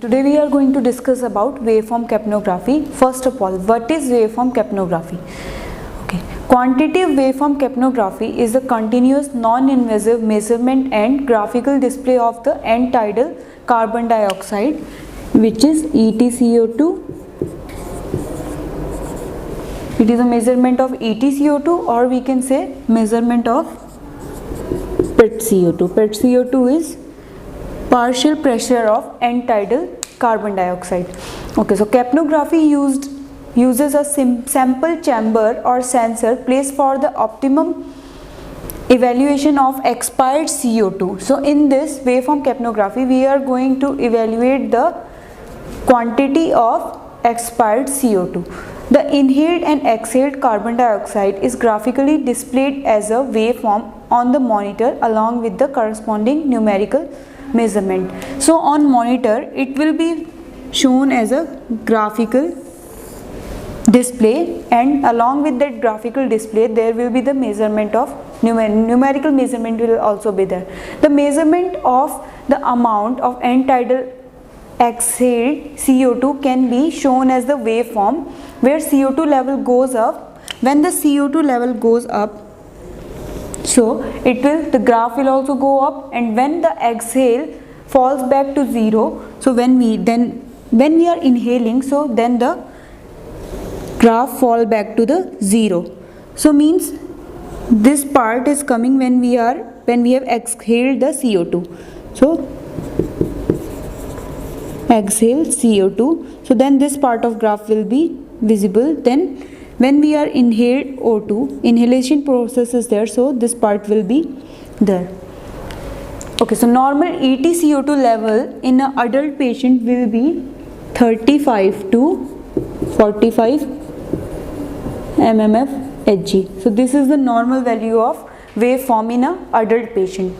Today we are going to discuss about waveform capnography. First of all, what is waveform capnography? Okay. Quantitative waveform capnography is a continuous non-invasive measurement and graphical display of the end-tidal carbon dioxide, which is EtCO2. It is a measurement of EtCO2, or we can say measurement of PET-CO2. PET-CO2 is partial pressure of end-tidal carbon dioxide. Okay, so capnography uses a sample chamber or sensor placed for the optimum evaluation of expired CO2. So in this waveform capnography, we are going to evaluate the quantity of expired CO2. The inhaled and exhaled carbon dioxide is graphically displayed as a waveform on the monitor along with the corresponding numerical measurement. So on monitor it will be shown as a graphical display, and along with that graphical display there will be the measurement of numerical measurement will also be there. The measurement of the amount of end-tidal exhaled CO2 can be shown as the waveform where CO2 level goes up. When the CO2 level goes up, so the graph will also go up, and when the exhale falls back to zero, so when we are inhaling, so then the graph fall back to the zero. So means this part is coming when we have exhaled the CO2. So exhale CO2, so then this part of graph will be visible. Then when we are inhaled O2, inhalation process is there, so this part will be there. Okay, so normal EtCO2 level in an adult patient will be 35 to 45 mmFHg. So this is the normal value of waveform in an adult patient.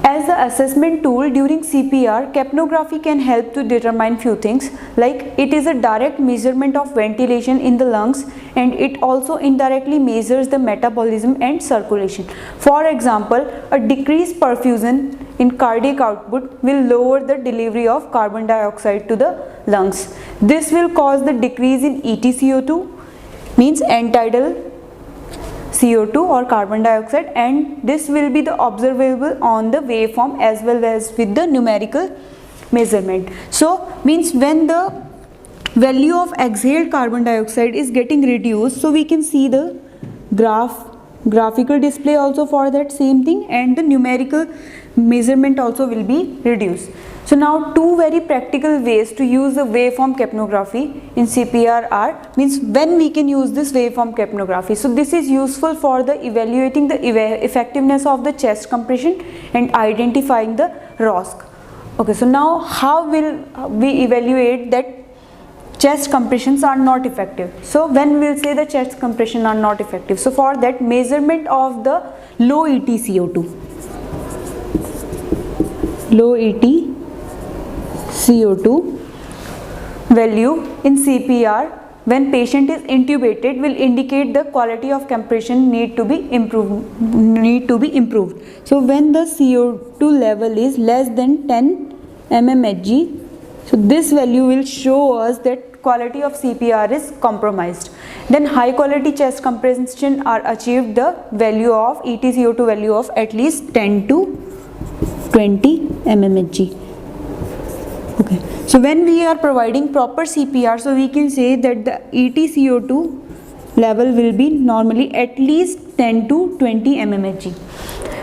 As the assessment tool during CPR, capnography can help to determine few things, like it is a direct measurement of ventilation in the lungs, and it also indirectly measures the metabolism and circulation. For example, a decreased perfusion in cardiac output will lower the delivery of carbon dioxide to the lungs. This will cause the decrease in EtCO2, means end-tidal CO2 or carbon dioxide, and this will be the observable on the waveform as well as with the numerical measurement. So means when the value of exhaled carbon dioxide is getting reduced, so we can see the graphical display also for that same thing, and the numerical measurement also will be reduced. So now two very practical ways to use the waveform capnography in CPR are, means when we can use this waveform capnography. So this is useful for the evaluating the effectiveness of the chest compression and identifying the ROSC. Okay, so now how will we evaluate that chest compressions are not effective? So when we will say the chest compression are not effective, so for that, measurement of the low EtCO2. Low EtCO2 value in CPR when patient is intubated will indicate the quality of compression need to be improved. So when the CO2 level is less than 10 mmHg, so this value will show us that quality of CPR is compromised. Then high quality chest compression are achieved the value of EtCO2 value of at least 10 to 20 mmHg. Okay, so when we are providing proper CPR, so we can say that the EtCO2 level will be normally at least 10 to 20 mmHg.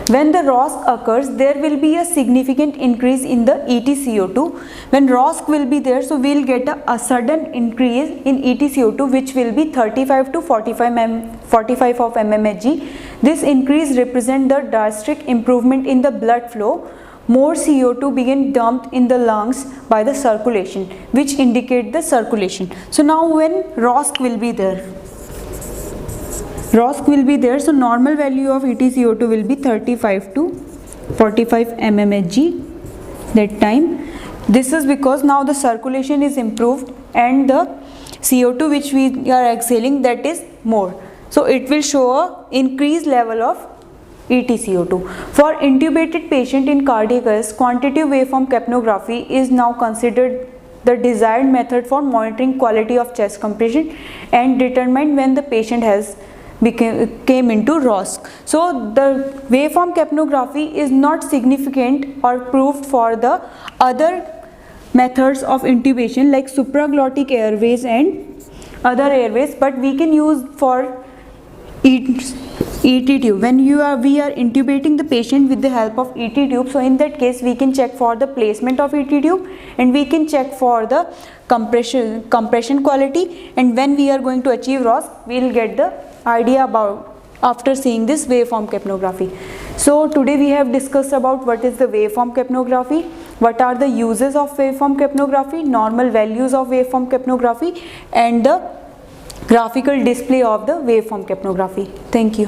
When the ROSC occurs, there will be a significant increase in the EtCO2. When ROSC will be there, so we will get a sudden increase in EtCO2, which will be 35 to 45 of mmHg. This increase represents the drastic improvement in the blood flow. More CO2 begin dumped in the lungs by the circulation, which indicate the circulation. So now when ROSC will be there, so normal value of EtCO2 will be 35 to 45 mmHg that time. This is because now the circulation is improved and the CO2 which we are exhaling, that is more. So it will show a increased level of EtCO2. For intubated patient in cardiac arrest, quantitative waveform capnography is now considered the desired method for monitoring quality of chest compression and determined when the patient has came into ROSC. So the waveform capnography is not significant or proved for the other methods of intubation like supraglottic airways and other airways, but we can use for ET tube. When we are intubating the patient with the help of ET tube, so in that case we can check for the placement of ET tube and we can check for the compression quality, and when we are going to achieve ROSC, we will get the idea about after seeing this waveform capnography. So today we have discussed about what is the waveform capnography, what are the uses of waveform capnography, normal values of waveform capnography, and the graphical display of the waveform capnography. Thank you.